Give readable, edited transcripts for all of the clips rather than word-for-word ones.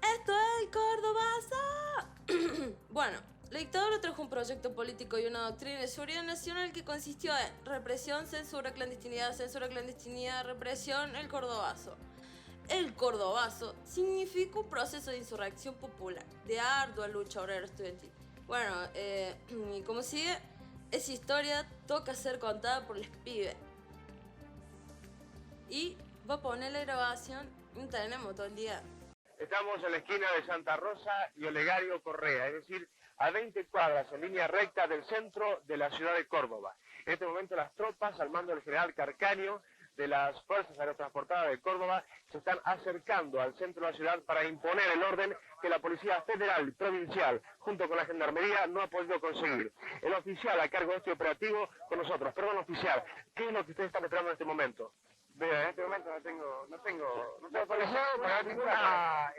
¡Esto es el Cordobazo! Bueno, la dictadura trajo un proyecto político y una doctrina de seguridad nacional que consistió en represión, censura, clandestinidad, represión, el Cordobazo. El Cordobazo significa un proceso de insurrección popular, de ardua lucha obrera estudiantil. Bueno, y como sigue, esa historia toca ser contada por los pibes. Y voy a poner la grabación y tenemos todo el día. Estamos en la esquina de Santa Rosa y Olegario Correa, es decir, a 20 cuadras en línea recta del centro de la ciudad de Córdoba. En este momento las tropas, al mando del general Carcaño, de las Fuerzas Aerotransportadas de Córdoba, se están acercando al centro de la ciudad para imponer el orden que la Policía Federal y Provincial, junto con la Gendarmería, no ha podido conseguir. El oficial a cargo de este operativo con nosotros. Perdón, oficial, ¿qué es lo que ustedes están esperando en este momento? Vea, en este momento no tengo autorización para ninguna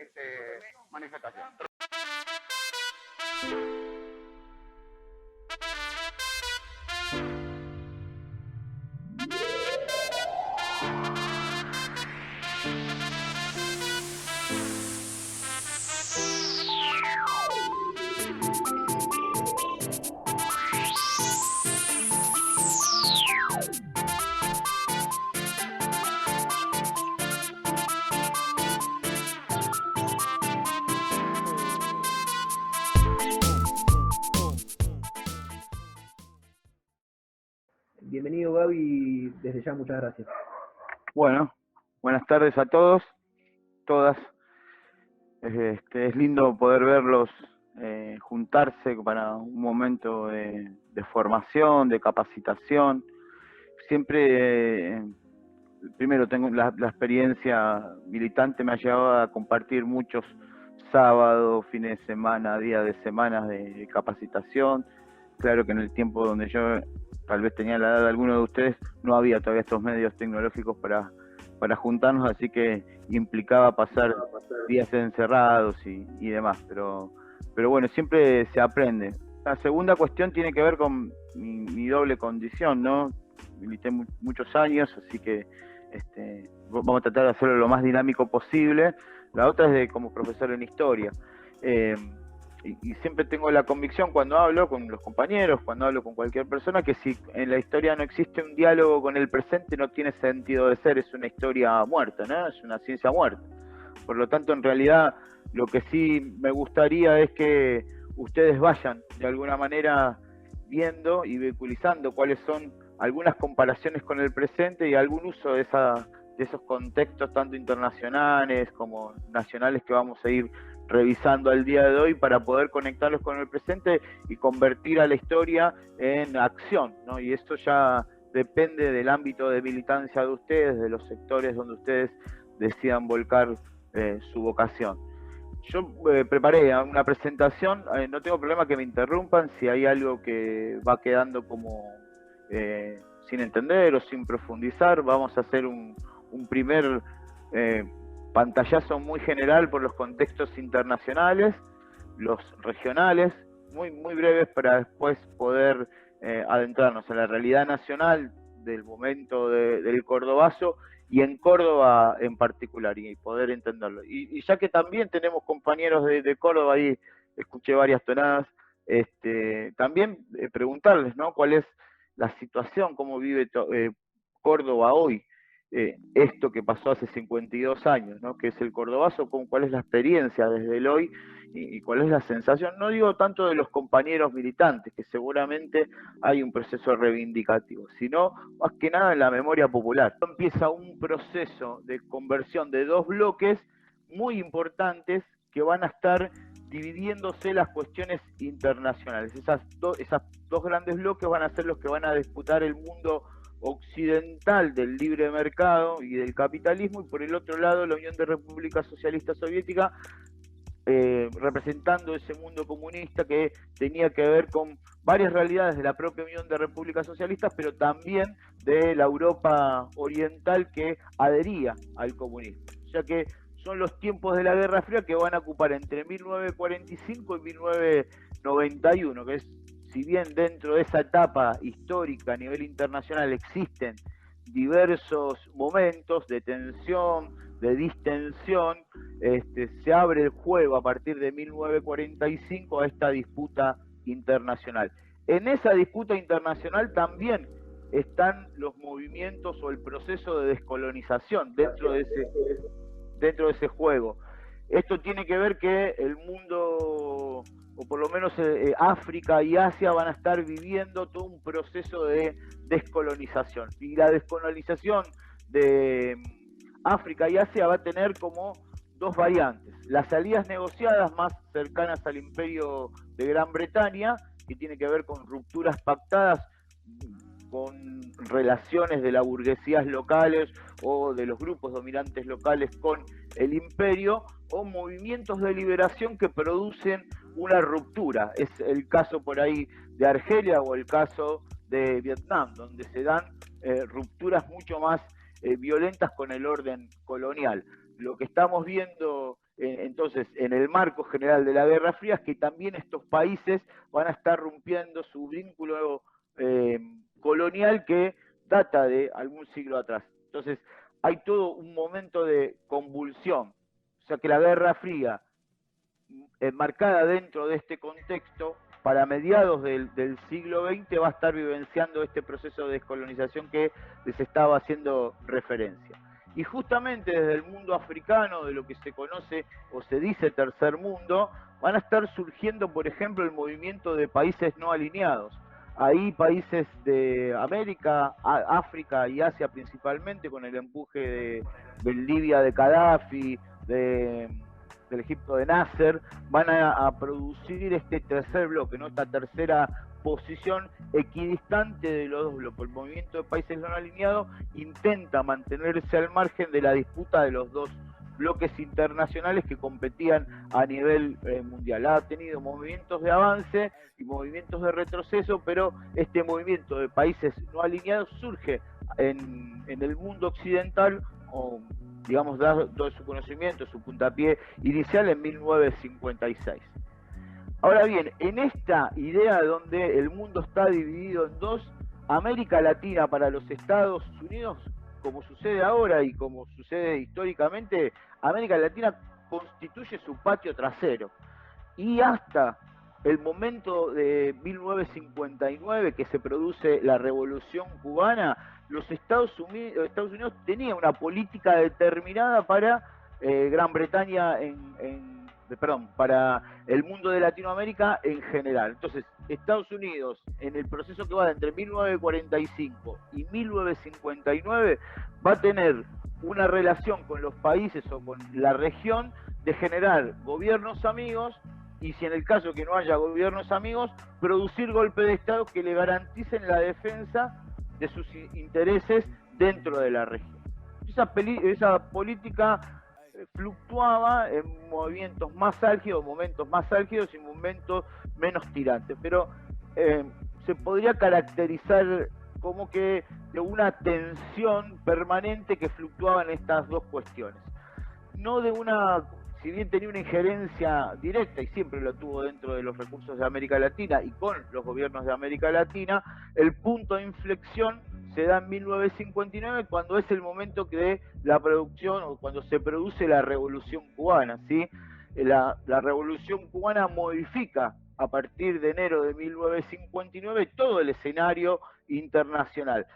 manifestación. Bienvenido Gaby, desde ya muchas gracias. Bueno, buenas tardes a todos, todas. Es lindo poder verlos juntarse para un momento de formación, de capacitación. Siempre, primero tengo la experiencia militante, me ha llevado a compartir muchos sábados, fines de semana, días de semanas de capacitación. Claro que en el tiempo donde yo tal vez tenía la edad de alguno de ustedes, no había todavía estos medios tecnológicos para juntarnos, así que implicaba pasar días encerrados y demás, pero bueno, siempre se aprende. La segunda cuestión tiene que ver con mi doble condición, ¿no? Milité muchos años, así que vamos a tratar de hacerlo lo más dinámico posible. La otra es de como profesor en historia. Y siempre tengo la convicción cuando hablo con los compañeros, cuando hablo con cualquier persona, que si en la historia no existe un diálogo con el presente, no tiene sentido de ser, es una historia muerta, ¿no? Es una ciencia muerta. Por lo tanto, en realidad, lo que sí me gustaría es que ustedes vayan, de alguna manera, viendo y vehiculizando cuáles son algunas comparaciones con el presente y algún uso de esos contextos, tanto internacionales como nacionales, que vamos a ir revisando al día de hoy para poder conectarlos con el presente y convertir a la historia en acción, ¿no? Y esto ya depende del ámbito de militancia de ustedes, de los sectores donde ustedes decidan volcar su vocación. Yo preparé una presentación, no tengo problema que me interrumpan si hay algo que va quedando como sin entender o sin profundizar. Vamos a hacer un primer pantallazo muy general por los contextos internacionales, los regionales, muy breves, para después poder adentrarnos en la realidad nacional del momento del Cordobazo y en Córdoba en particular, y poder entenderlo. Y ya que también tenemos compañeros de Córdoba ahí, escuché varias tonadas, también preguntarles, ¿no?, cuál es la situación, cómo vive Córdoba hoy. Esto que pasó hace 52 años, ¿no?, que es el Cordobazo, cuál es la experiencia desde el hoy y cuál es la sensación. No digo tanto de los compañeros militantes, que seguramente hay un proceso reivindicativo, sino más que nada en la memoria popular. Empieza un proceso de conversión de dos bloques muy importantes que van a estar dividiéndose las cuestiones internacionales. Esas dos grandes bloques van a ser los que van a disputar el mundo occidental del libre mercado y del capitalismo, y por el otro lado la Unión de Repúblicas Socialistas Soviéticas, representando ese mundo comunista que tenía que ver con varias realidades de la propia Unión de Repúblicas Socialistas, pero también de la Europa oriental que adhería al comunismo, ya que son los tiempos de la Guerra Fría que van a ocupar entre 1945 y 1991, que es, si bien dentro de esa etapa histórica a nivel internacional existen diversos momentos de tensión, de distensión, se abre el juego a partir de 1945 a esta disputa internacional. En esa disputa internacional también están los movimientos o el proceso de descolonización dentro de ese juego. Esto tiene que ver que el mundo, o por lo menos África y Asia, van a estar viviendo todo un proceso de descolonización. Y la descolonización de África y Asia va a tener como dos variantes. Las salidas negociadas más cercanas al imperio de Gran Bretaña, que tiene que ver con rupturas pactadas con relaciones de las burguesías locales o de los grupos dominantes locales con el imperio, o movimientos de liberación que producen una ruptura. Es el caso por ahí de Argelia o el caso de Vietnam, donde se dan rupturas mucho más violentas con el orden colonial. Lo que estamos viendo entonces en el marco general de la Guerra Fría es que también estos países van a estar rompiendo su vínculo colonial que data de algún siglo atrás. Entonces hay todo un momento de convulsión, o sea que la Guerra Fría, enmarcada dentro de este contexto, para mediados del siglo XX va a estar vivenciando este proceso de descolonización que les estaba haciendo referencia. Y justamente desde el mundo africano, de lo que se conoce o se dice tercer mundo, van a estar surgiendo, por ejemplo, el movimiento de países no alineados. Ahí países de América, África y Asia principalmente, con el empuje de Libia de Gaddafi, del Egipto de Nasser, van a producir este tercer bloque, ¿no? Esta tercera posición equidistante de los dos bloques. El movimiento de países no alineados intenta mantenerse al margen de la disputa de los dos bloques internacionales que competían a nivel mundial. Ha tenido movimientos de avance y movimientos de retroceso, pero este movimiento de países no alineados surge en el mundo occidental, o digamos, dado su conocimiento, su puntapié inicial en 1956. Ahora bien, en esta idea donde el mundo está dividido en dos, América Latina para los Estados Unidos, como sucede ahora y como sucede históricamente, América Latina constituye su patio trasero. Y hasta el momento de 1959, que se produce la Revolución Cubana, los Estados Unidos tenían una política determinada para Gran Bretaña para el mundo de Latinoamérica en general. Entonces, Estados Unidos, en el proceso que va entre 1945 y 1959, va a tener una relación con los países o con la región de generar gobiernos amigos, y si en el caso que no haya gobiernos amigos, producir golpes de Estado que le garanticen la defensa de sus intereses dentro de la región. Esa política fluctuaba en movimientos más álgidos, momentos más álgidos y momentos menos tirantes, pero se podría caracterizar como que de una tensión permanente que fluctuaba en estas dos cuestiones. No de una, si bien tenía una injerencia directa y siempre lo tuvo dentro de los recursos de América Latina y con los gobiernos de América Latina, el punto de inflexión se da en 1959, cuando es el momento de la producción o cuando se produce la Revolución Cubana, ¿sí? La Revolución Cubana modifica a partir de enero de 1959 todo el escenario internacional,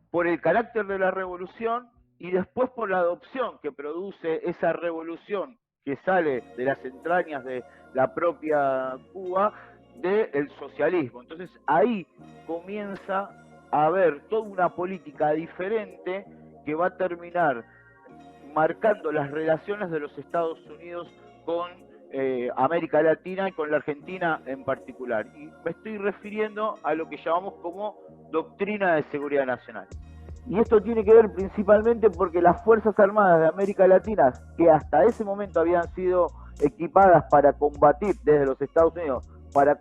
por el carácter de la revolución y después por la adopción que produce esa revolución que sale de las entrañas de la propia Cuba del socialismo. Entonces ahí comienza a haber toda una política diferente que va a terminar marcando las relaciones de los Estados Unidos con América Latina y con la Argentina en particular. Y me estoy refiriendo a lo que llamamos como doctrina de seguridad nacional. Y esto tiene que ver principalmente porque las Fuerzas Armadas de América Latina, que hasta ese momento habían sido equipadas para combatir desde los Estados Unidos, para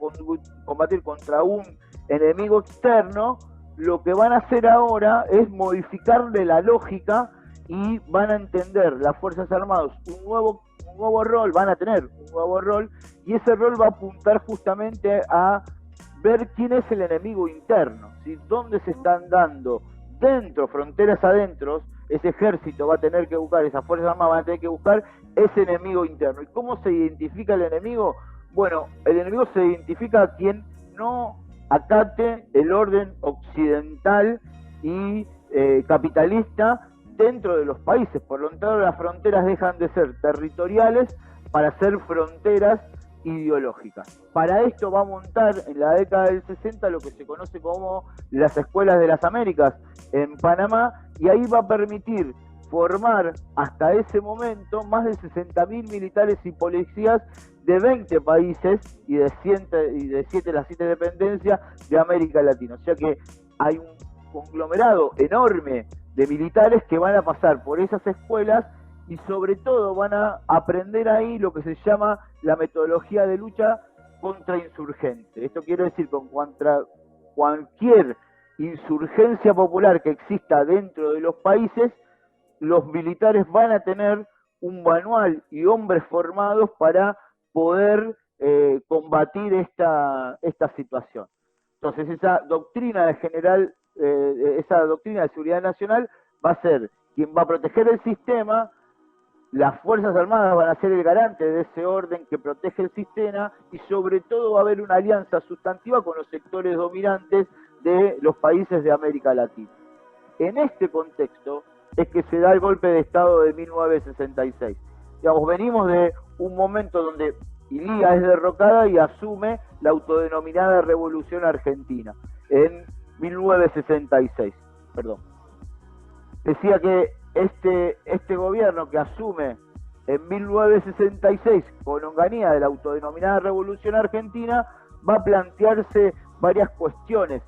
combatir contra un enemigo externo, lo que van a hacer ahora es modificarle la lógica y van a entender las Fuerzas Armadas un nuevo rol, van a tener un nuevo rol, y ese rol va a apuntar justamente a ver quién es el enemigo interno, ¿sí? Dónde se están dando dentro, fronteras adentro, ese ejército va a tener que buscar, esas fuerzas armadas van a tener que buscar ese enemigo interno. ¿Y cómo se identifica el enemigo? Bueno, el enemigo se identifica a quien no acate el orden occidental y capitalista dentro de los países. Por lo tanto, las fronteras dejan de ser territoriales para ser fronteras ideológicas. Para esto va a montar en la década del 60 lo que se conoce como las Escuelas de las Américas en Panamá, y ahí va a permitir formar hasta ese momento más de 60.000 militares y policías de 20 países y de 7 las 7 dependencias de América Latina. O sea que hay un conglomerado enorme de militares que van a pasar por esas escuelas y sobre todo van a aprender ahí lo que se llama la metodología de lucha contrainsurgente. Esto quiere decir contra cualquier insurgencia popular que exista dentro de los países, los militares van a tener un manual y hombres formados para poder combatir esta situación. Entonces esa doctrina de general, esa doctrina de seguridad nacional va a ser quien va a proteger el sistema. Las Fuerzas Armadas van a ser el garante de ese orden que protege el sistema y sobre todo va a haber una alianza sustantiva con los sectores dominantes de los países de América Latina. En este contexto es que se da el golpe de Estado de 1966. Digamos, venimos de un momento donde Ilía es derrocada y asume la autodenominada Revolución Argentina en 1966. Perdón. Decía que este gobierno que asume en 1966 con longanía de la autodenominada Revolución Argentina va a plantearse varias cuestiones.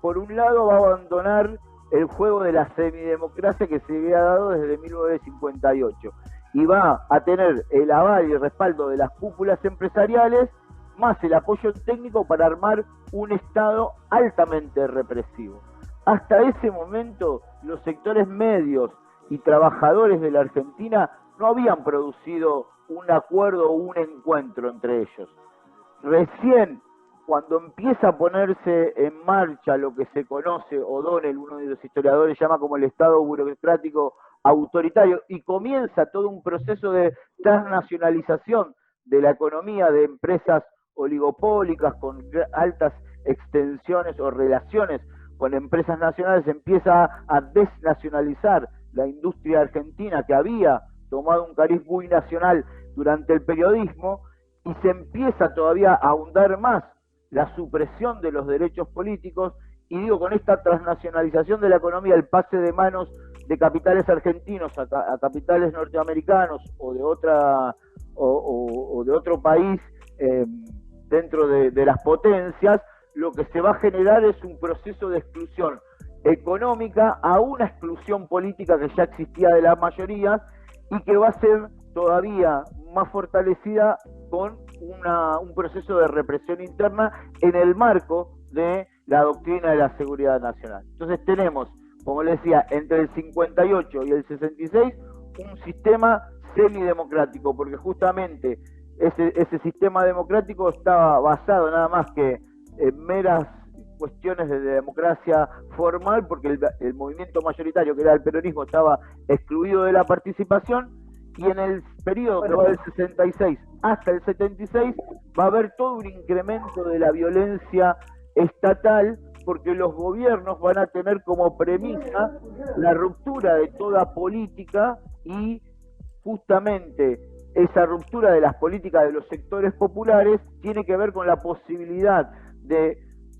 Por un lado, va a abandonar el juego de la semidemocracia que se había dado desde 1958 y va a tener el aval y el respaldo de las cúpulas empresariales más el apoyo técnico para armar un Estado altamente represivo. Hasta ese momento, los sectores medios y trabajadores de la Argentina no habían producido un acuerdo o un encuentro entre ellos. Recién, cuando empieza a ponerse en marcha lo que se conoce, O'Donnell, uno de los historiadores, llama como el Estado burocrático autoritario, y comienza todo un proceso de transnacionalización de la economía, de empresas oligopólicas con altas extensiones o relaciones con empresas nacionales, empieza a desnacionalizar la industria argentina que había tomado un cariz muy nacional durante el periodismo, y se empieza todavía a ahondar más la supresión de los derechos políticos, y digo, con esta transnacionalización de la economía, el pase de manos de capitales argentinos a capitales norteamericanos o de otro país dentro de las potencias, lo que se va a generar es un proceso de exclusión económica a una exclusión política que ya existía de la mayoría y que va a ser todavía más fortalecida con un proceso de represión interna en el marco de la doctrina de la seguridad nacional. Entonces tenemos, como les decía, entre el 58 y el 66 un sistema semidemocrático, porque justamente ese sistema democrático estaba basado nada más que en meras cuestiones de democracia formal, porque el movimiento mayoritario, que era el peronismo, estaba excluido de la participación, y en el periodo que va del 66 hasta el 76 va a haber todo un incremento de la violencia estatal, porque los gobiernos van a tener como premisa la ruptura de toda política, y justamente esa ruptura de las políticas de los sectores populares tiene que ver con la posibilidad de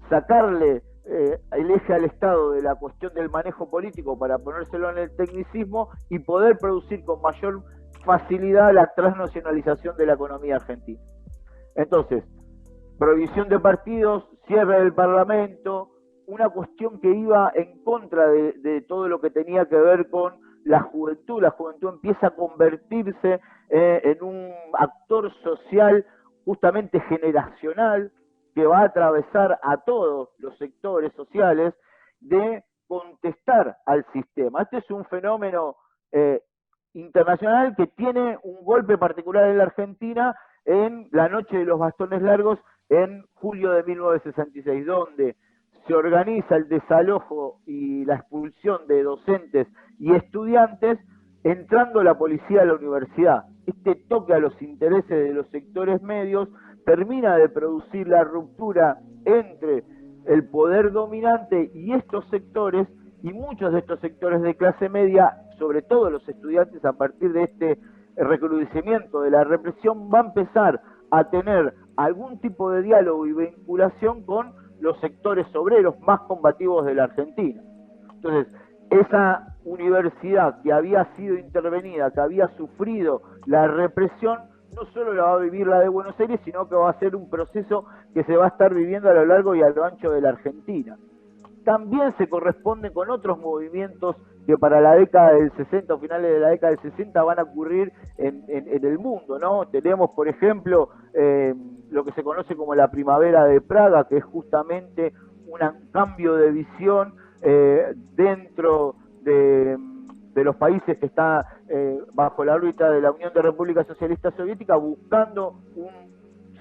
sacarle el eje al Estado de la cuestión del manejo político para ponérselo en el tecnicismo y poder producir con mayor facilidad la transnacionalización de la economía argentina. Entonces, prohibición de partidos, cierre del Parlamento, una cuestión que iba en contra de todo lo que tenía que ver con la juventud. La juventud empieza a convertirse en un actor social justamente generacional que va a atravesar a todos los sectores sociales de contestar al sistema. Este es un fenómeno internacional que tiene un golpe particular en la Argentina en la noche de los bastones largos en julio de 1966, donde se organiza el desalojo y la expulsión de docentes y estudiantes, entrando la policía a la universidad. Este toque a los intereses de los sectores medios termina de producir la ruptura entre el poder dominante y estos sectores, y muchos de estos sectores de clase media, sobre todo los estudiantes, a partir de este recrudecimiento de la represión, va a empezar a tener algún tipo de diálogo y vinculación con los sectores obreros más combativos de la Argentina. Entonces, esa universidad que había sido intervenida, que había sufrido la represión, no solo la va a vivir la de Buenos Aires, sino que va a ser un proceso que se va a estar viviendo a lo largo y a lo ancho de la Argentina. También se corresponde con otros movimientos que para la década del 60 o finales de la década del 60 van a ocurrir en el mundo, ¿no? Tenemos, por ejemplo, lo que se conoce como la Primavera de Praga, que es justamente un cambio de visión dentro de los países que están bajo la órbita de la Unión de Repúblicas Socialistas Soviéticas, buscando un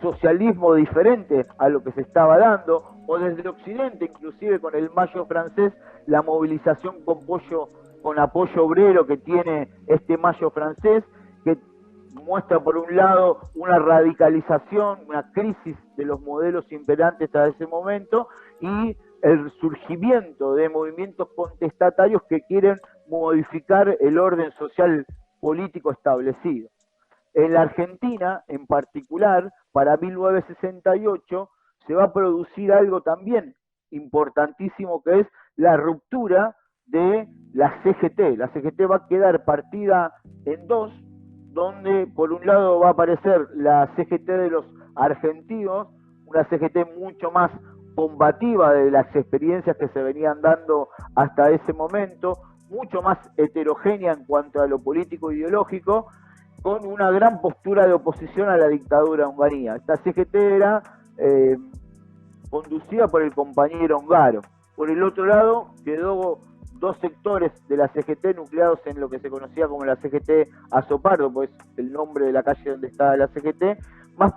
socialismo diferente a lo que se estaba dando, o desde Occidente, inclusive con el Mayo francés, la movilización con apoyo obrero que tiene este Mayo francés, que muestra por un lado una radicalización, una crisis de los modelos imperantes a ese momento, y el surgimiento de movimientos contestatarios que quieren modificar el orden social político establecido. En la Argentina, en particular, para 1968, se va a producir algo también importantísimo, que es la ruptura de la CGT. La CGT va a quedar partida en dos, donde por un lado va a aparecer la CGT de los argentinos, una CGT mucho más combativa de las experiencias que se venían dando hasta ese momento, mucho más heterogénea en cuanto a lo político e ideológico, con una gran postura de oposición a la dictadura de Onganía. Esta CGT era conducida por el compañero Ongaro. Por el otro lado, quedó dos sectores de la CGT nucleados en lo que se conocía como la CGT Azopardo, pues el nombre de la calle donde estaba la CGT, más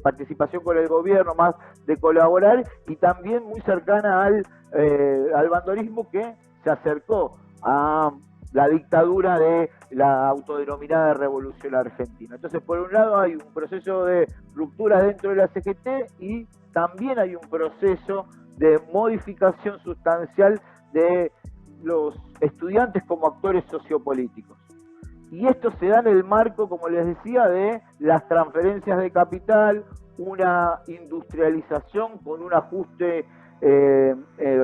participación con el gobierno, más de colaborar, y también muy cercana al bandolismo, que se acercó a la dictadura de la autodenominada Revolución Argentina. Entonces, por un lado hay un proceso de ruptura dentro de la CGT y también hay un proceso de modificación sustancial de los estudiantes como actores sociopolíticos. Y esto se da en el marco, como les decía, de las transferencias de capital, una industrialización con un ajuste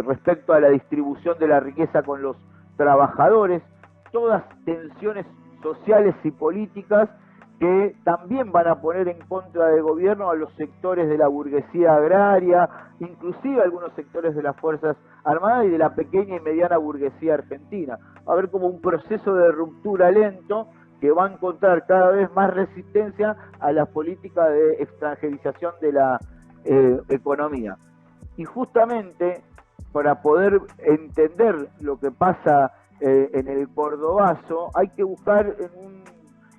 respecto a la distribución de la riqueza con los trabajadores, todas tensiones sociales y políticas que también van a poner en contra del gobierno a los sectores de la burguesía agraria, inclusive algunos sectores de las Fuerzas Armadas y de la pequeña y mediana burguesía argentina. Va a haber como un proceso de ruptura lento que va a encontrar cada vez más resistencia a la política de extranjerización de la economía. Y justamente para poder entender lo que pasa en el Cordobazo, hay que buscar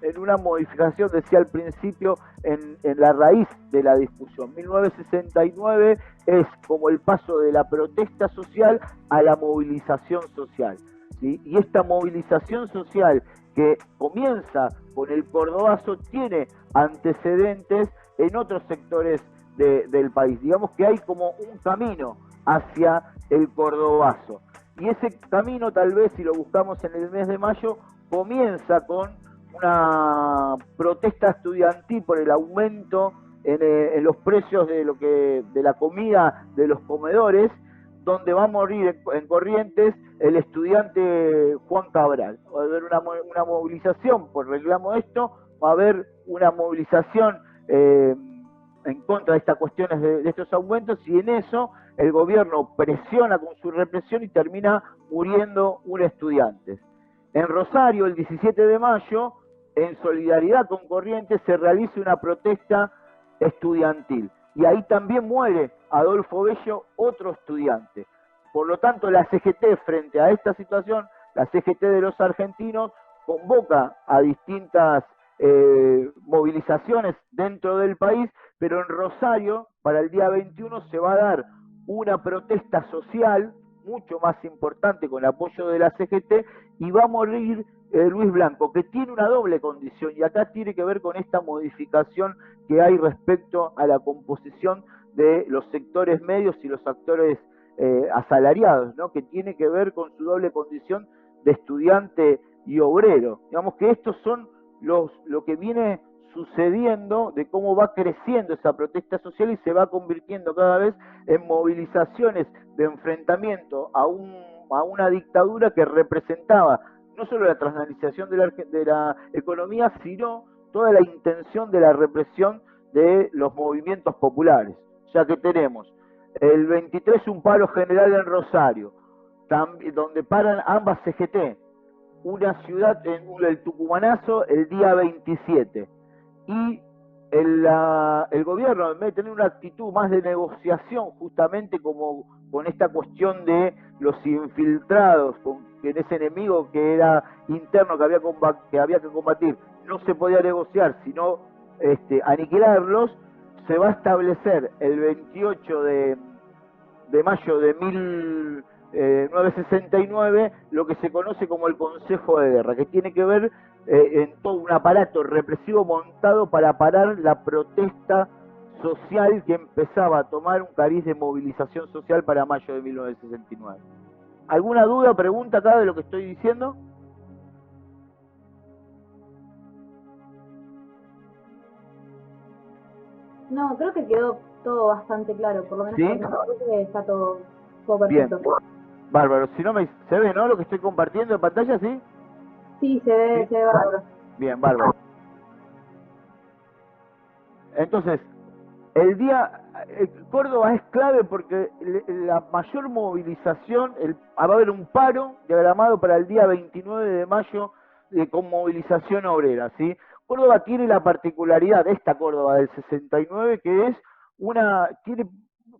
en una modificación, decía al principio, en la raíz de la discusión. 1969 es como el paso de la protesta social a la movilización social, ¿sí? Y esta movilización social que comienza con el Cordobazo tiene antecedentes en otros sectores del país. Digamos que hay como un camino hacia el Cordobazo. Y ese camino, tal vez, si lo buscamos en el mes de mayo, comienza con una protesta estudiantil por el aumento en los precios de la comida de los comedores, donde va a morir en Corrientes el estudiante Juan Cabral. Va a haber una movilización por reclamo de esto, va a haber una movilización en contra de estas cuestiones de estos aumentos, y en eso el gobierno presiona con su represión y termina muriendo un estudiante. En Rosario, el 17 de mayo, en solidaridad con Corrientes, se realiza una protesta estudiantil. Y ahí también muere Adolfo Bello, otro estudiante. Por lo tanto, la CGT, frente a esta situación, la CGT de los argentinos, convoca a distintas movilizaciones dentro del país, pero en Rosario, para el día 21, se va a dar una protesta social mucho más importante con el apoyo de la CGT, y va a morir Luis Blanco, que tiene una doble condición, y acá tiene que ver con esta modificación que hay respecto a la composición de los sectores medios y los actores asalariados, ¿no? Que tiene que ver con su doble condición de estudiante y obrero. Digamos que estos son lo que viene sucediendo, de cómo va creciendo esa protesta social y se va convirtiendo cada vez en movilizaciones de enfrentamiento a una dictadura que representaba no solo la transnacionalización de la economía, sino toda la intención de la represión de los movimientos populares. Ya que tenemos el 23 un paro general en Rosario, donde paran ambas CGT, una ciudad en el Tucumanazo el día 27, y el gobierno, en vez de tener una actitud más de negociación, justamente como con esta cuestión de los infiltrados, en ese enemigo que era interno, que había que combatir, no se podía negociar, sino aniquilarlos, se va a establecer el 28 de mayo de 1969 lo que se conoce como el Consejo de Guerra, que tiene que ver en todo un aparato represivo montado para parar la protesta social que empezaba a tomar un cariz de movilización social para mayo de 1969. ¿Alguna duda o pregunta acá de lo que estoy diciendo? No, creo que quedó todo bastante claro, por lo menos ¿Sí? creo que está todo perfecto. Bien, bárbaro. Si no se ve, ¿no? Lo que estoy compartiendo en pantalla, ¿sí? Sí, se ve bárbaro. Bien, bárbaro. Entonces, Córdoba es clave porque la mayor movilización, va a haber un paro diagramado para el día 29 de mayo con movilización obrera, ¿sí? Córdoba tiene la particularidad, esta Córdoba del 69, que es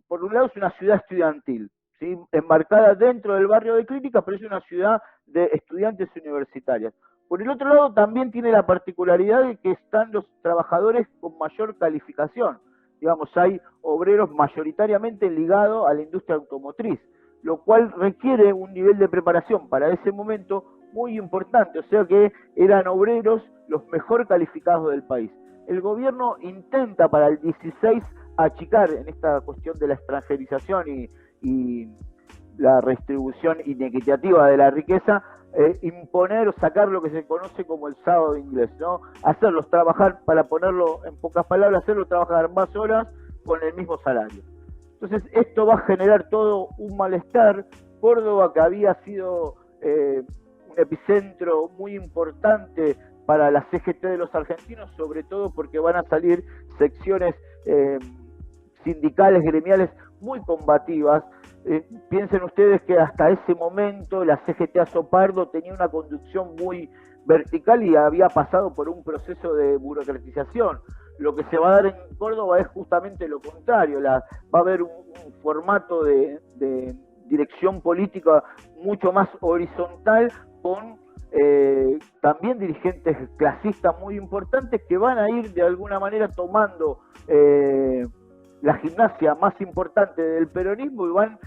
por un lado es una ciudad estudiantil, ¿sí? Enmarcada dentro del barrio de Clínicas, pero es una ciudad de estudiantes universitarias. Por el otro lado también tiene la particularidad de que están los trabajadores con mayor calificación. Digamos, hay obreros mayoritariamente ligados a la industria automotriz, lo cual requiere un nivel de preparación para ese momento muy importante, o sea que eran obreros los mejor calificados del país. El gobierno intenta para el 16 achicar en esta cuestión de la extranjerización y la redistribución inequitativa de la riqueza, imponer o sacar lo que se conoce como el sábado inglés, ¿no? Hacerlos trabajar, para ponerlo en pocas palabras, hacerlos trabajar más horas con el mismo salario. Entonces esto va a generar todo un malestar. Córdoba, que había sido un epicentro muy importante para la CGT de los argentinos, sobre todo porque van a salir secciones sindicales, gremiales muy combativas. Piensen ustedes que hasta ese momento la CGT Azopardo tenía una conducción muy vertical y había pasado por un proceso de burocratización. Lo que se va a dar en Córdoba es justamente lo contrario, va a haber un formato de dirección política mucho más horizontal, con también dirigentes clasistas muy importantes que van a ir de alguna manera tomando la gimnasia más importante del peronismo y van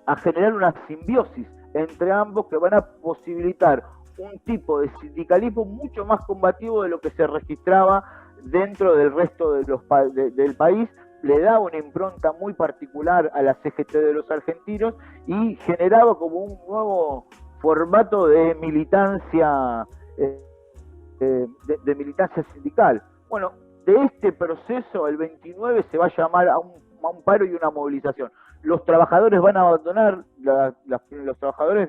a generar una simbiosis entre ambos que van a posibilitar un tipo de sindicalismo mucho más combativo de lo que se registraba dentro del resto del país. Le da una impronta muy particular a la CGT de los argentinos y generaba como un nuevo formato de militancia de militancia sindical. Bueno, de este proceso el 29 se va a llamar a un paro y una movilización. Los trabajadores van a abandonar, los trabajadores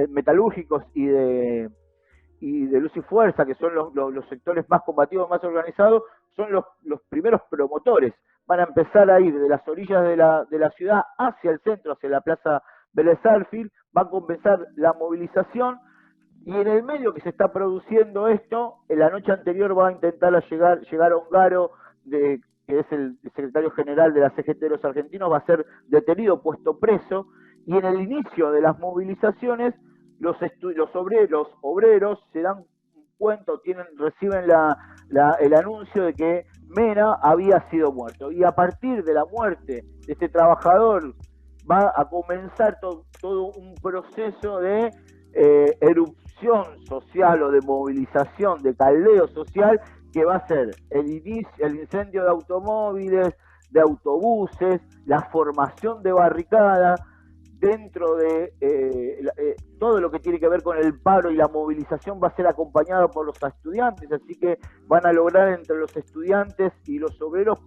metalúrgicos y de Luz y Fuerza, que son los sectores más combativos, más organizados, son los primeros promotores. Van a empezar a ir de las orillas de la ciudad hacia el centro, hacia la plaza Vélez Sarsfield, va a comenzar la movilización, y en el medio que se está produciendo esto, en la noche anterior va a intentar llegar Ongaro, que es el secretario general de la CGT de los argentinos, va a ser detenido, puesto preso, y en el inicio de las movilizaciones los obreros se dan cuenta, reciben el anuncio de que Mena había sido muerto, y a partir de la muerte de este trabajador va a comenzar todo un proceso de erupción social o de movilización, de caldeo social, que va a ser el incendio de automóviles, de autobuses, la formación de barricadas, dentro de todo lo que tiene que ver con el paro y la movilización va a ser acompañado por los estudiantes, así que van a lograr entre los estudiantes y los obreros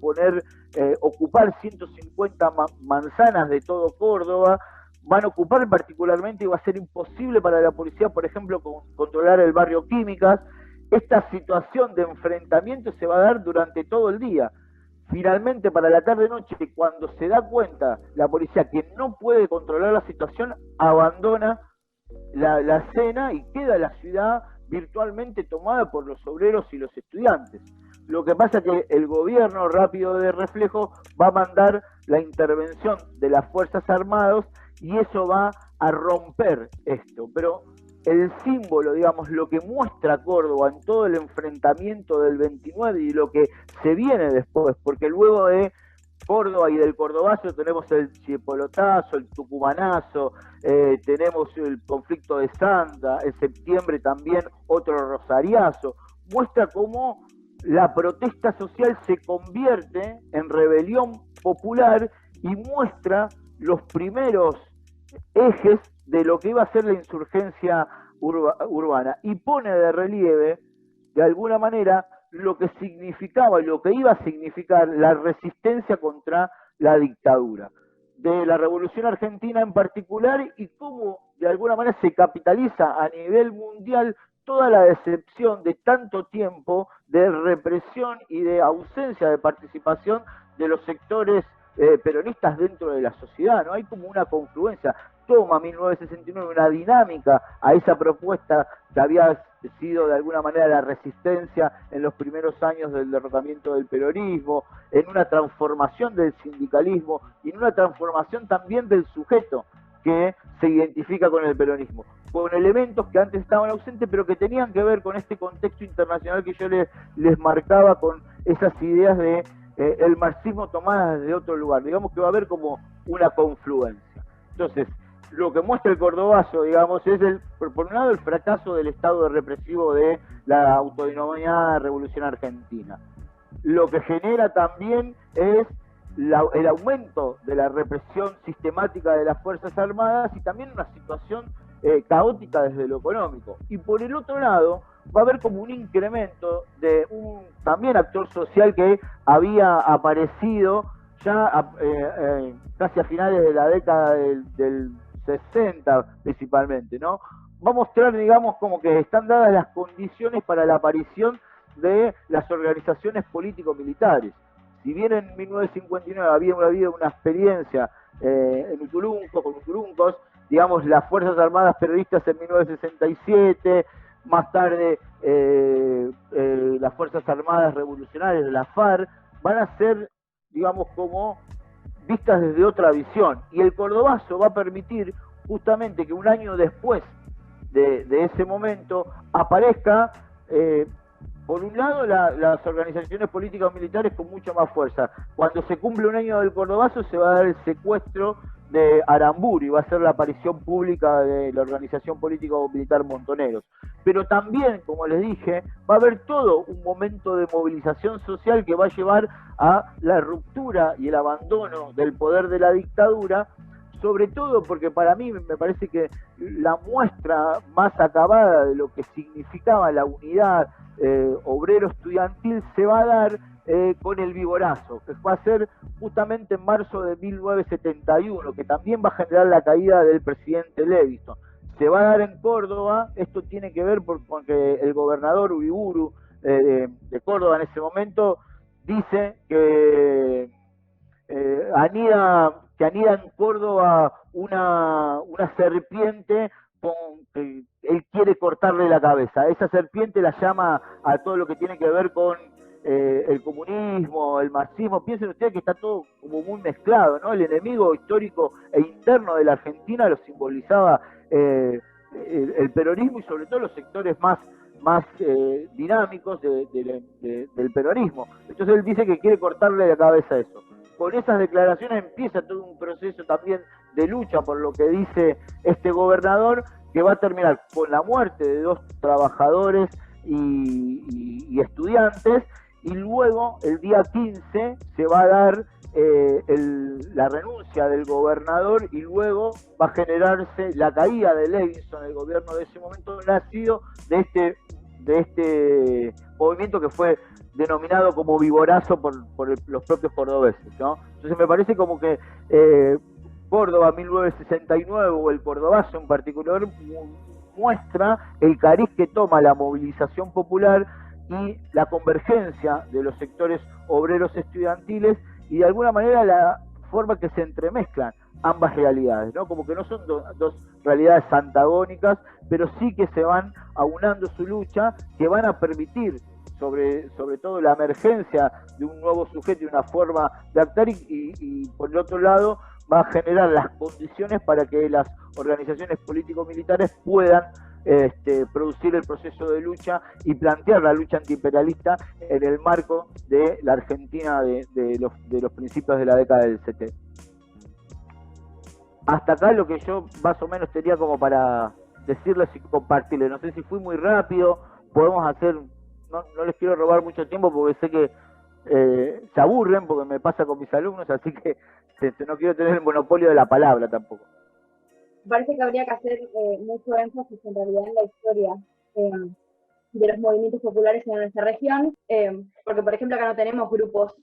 ocupar 150 manzanas de todo Córdoba, van a ocupar particularmente y va a ser imposible para la policía, por ejemplo, controlar el barrio Químicas. Esta situación de enfrentamiento se va a dar durante todo el día. Finalmente, para la tarde-noche, cuando se da cuenta la policía que no puede controlar la situación, abandona la escena y queda la ciudad virtualmente tomada por los obreros y los estudiantes. Lo que pasa es que el gobierno, rápido de reflejo, va a mandar la intervención de las Fuerzas Armadas y eso va a romper esto. Pero el símbolo, digamos, lo que muestra Córdoba en todo el enfrentamiento del 29 y lo que se viene después, porque luego de Córdoba y del Cordobazo tenemos el Chipolotazo, el Tucumanazo, tenemos el conflicto de Santa, en septiembre también otro Rosariazo, muestra cómo la protesta social se convierte en rebelión popular y muestra los primeros ejes de lo que iba a ser la insurgencia urbana y pone de relieve, de alguna manera, lo que significaba y lo que iba a significar la resistencia contra la dictadura de la Revolución Argentina en particular y cómo de alguna manera se capitaliza a nivel mundial toda la decepción de tanto tiempo de represión y de ausencia de participación de los sectores peronistas dentro de la sociedad, ¿no? Hay como una confluencia, toma 1969 una dinámica a esa propuesta que había sido de alguna manera la resistencia en los primeros años del derrocamiento del peronismo, en una transformación del sindicalismo y en una transformación también del sujeto que se identifica con el peronismo, con elementos que antes estaban ausentes pero que tenían que ver con este contexto internacional que yo les marcaba, con esas ideas de el marxismo tomadas desde otro lugar. Digamos que va a haber como una confluencia. Entonces, lo que muestra el Cordobazo, digamos, es por un lado el fracaso del Estado represivo de la autodenominada Revolución Argentina. Lo que genera también es el aumento de la represión sistemática de las Fuerzas Armadas y también una situación caótica desde lo económico. Y por el otro lado, va a haber como un incremento de un también actor social que había aparecido ya casi a finales de la década del 60 principalmente, ¿no? Va a mostrar, digamos, como que están dadas las condiciones para la aparición de las organizaciones político-militares. Si bien en 1959 había habido una experiencia en Uturunco, con Uturuncos, digamos, las Fuerzas Armadas Peronistas en 1967, más tarde las Fuerzas Armadas Revolucionarias de la FARC, van a ser, digamos, como vistas desde otra visión. Y el Cordobazo va a permitir justamente que un año después de ese momento aparezca, por un lado, las organizaciones políticas militares con mucha más fuerza. Cuando se cumple un año del Cordobazo se va a dar el secuestro de Aramburu y va a ser la aparición pública de la organización político-militar Montoneros. Pero también, como les dije, va a haber todo un momento de movilización social que va a llevar a la ruptura y el abandono del poder de la dictadura, sobre todo porque para mí me parece que la muestra más acabada de lo que significaba la unidad obrero-estudiantil se va a dar con el Viborazo, que va a ser justamente en marzo de 1971, que también va a generar la caída del presidente Levingston. Se va a dar en Córdoba, esto tiene que ver porque el gobernador Uriburu de Córdoba en ese momento dice que anida en Córdoba una serpiente que él quiere cortarle la cabeza. Esa serpiente la llama a todo lo que tiene que ver con el comunismo, el marxismo. Piensen ustedes que está todo como muy mezclado, ¿no? El enemigo histórico e interno de la Argentina lo simbolizaba el peronismo y sobre todo los sectores más dinámicos del peronismo. Entonces él dice que quiere cortarle la cabeza a eso. con esas declaraciones empieza todo un proceso también de lucha por lo que dice este gobernador, que va a terminar con la muerte de 2 trabajadores y estudiantes, y luego el día 15 se va a dar la renuncia del gobernador, y luego va a generarse la caída de Levinson, el gobierno de ese momento nacido de este movimiento que fue denominado como viborazo por los propios cordobeses, ¿no? Entonces me parece como que Córdoba 1969, o el cordobazo en particular, muestra el cariz que toma la movilización popular y la convergencia de los sectores obreros estudiantiles, y de alguna manera la forma que se entremezclan ambas realidades, ¿no? Como que no son dos realidades antagónicas, pero sí que se van aunando su lucha, que van a permitir sobre todo la emergencia de un nuevo sujeto y una forma de actuar, y por el otro lado va a generar las condiciones para que las organizaciones político-militares puedan producir el proceso de lucha y plantear la lucha antiimperialista en el marco de la Argentina de los principios de la década del 70. Hasta acá lo que yo más o menos tenía como para decirles y compartirles. No sé si fui muy rápido, podemos hacer, no les quiero robar mucho tiempo porque sé que se aburren, porque me pasa con mis alumnos, así que no quiero tener el monopolio de la palabra tampoco. Parece que habría que hacer mucho énfasis en realidad en la historia de los movimientos populares en nuestra región, porque por ejemplo acá no tenemos grupos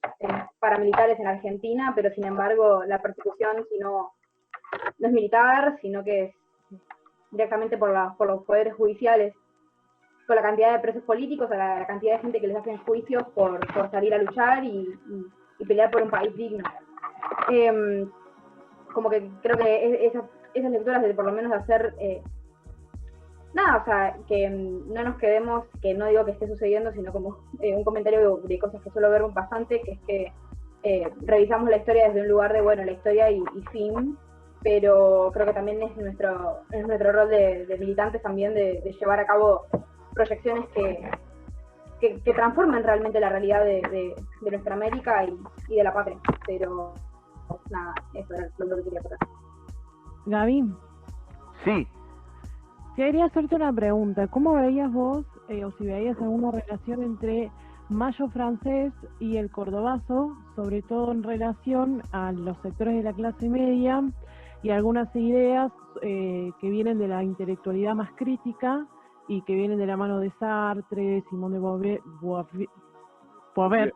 paramilitares en Argentina, pero sin embargo la persecución no es militar, sino que es directamente por los poderes judiciales, con la cantidad de presos políticos, la cantidad de gente que les hacen juicios por salir a luchar y pelear por un país digno. Como que creo que esas lecturas de por lo menos hacer o sea, que no nos quedemos, que no digo que esté sucediendo, sino como un comentario de cosas que suelo ver bastante, que es que revisamos la historia desde un lugar de, bueno, la historia y fin, pero creo que también es nuestro rol de militantes también de llevar a cabo proyecciones que transformen realmente la realidad de nuestra América y de la patria. Pero nada, eso era lo que quería contar. Gaby. Sí. Quería hacerte una pregunta. ¿Cómo veías vos, o si veías alguna relación entre Mayo francés y el cordobazo, sobre todo en relación a los sectores de la clase media y algunas ideas que vienen de la intelectualidad más crítica y que vienen de la mano de Sartre, Simone de Beauvoir?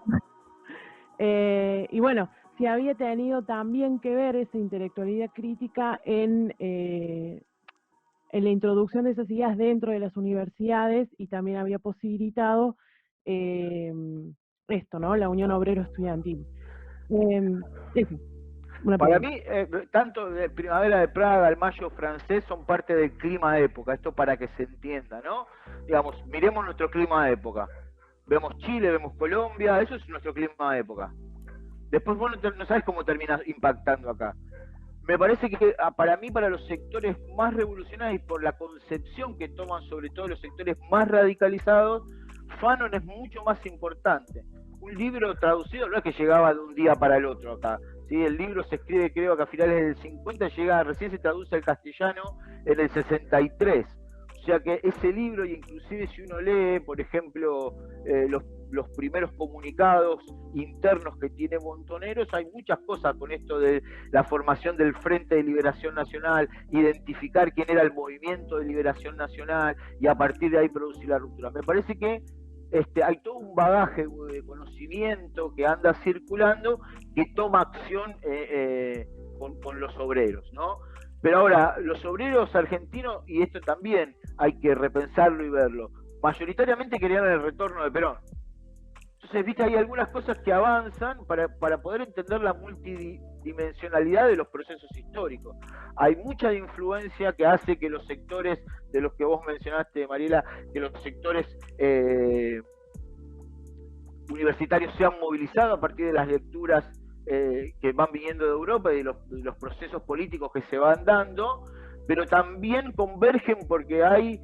Y bueno, si había tenido también que ver esa intelectualidad crítica en la introducción de esas ideas dentro de las universidades, y también había posibilitado esto, ¿no? La Unión Obrero Estudiantil. Eso. Para mí, tanto de Primavera de Praga al Mayo francés son parte del clima de época, esto para que se entienda, ¿no? Digamos, miremos nuestro clima de época. Vemos Chile, vemos Colombia, eso es nuestro clima de época. Después vos no sabes cómo termina impactando acá. Me parece que para mí, para los sectores más revolucionarios, por la concepción que toman sobre todo los sectores más radicalizados, Fanon es mucho más importante. Un libro traducido no es que llegaba de un día para el otro acá, ¿sí? El libro se escribe, creo que a finales del 50, recién se traduce al castellano en el 63. O sea que ese libro, y inclusive si uno lee, por ejemplo, los primeros comunicados internos que tiene Montoneros, hay muchas cosas con esto de la formación del Frente de Liberación Nacional, identificar quién era el Movimiento de Liberación Nacional y a partir de ahí producir la ruptura. Me parece que hay todo un bagaje de conocimiento que anda circulando, que toma acción con los obreros, ¿no? Pero ahora, los obreros argentinos, y esto también hay que repensarlo y verlo, mayoritariamente querían el retorno de Perón. Entonces, viste, hay algunas cosas que avanzan para poder entender la multidimensionalidad de los procesos históricos. Hay mucha influencia que hace que los sectores de los que vos mencionaste, Mariela, que los sectores universitarios se han movilizado a partir de las lecturas que van viniendo de Europa y de los procesos políticos que se van dando, pero también convergen porque hay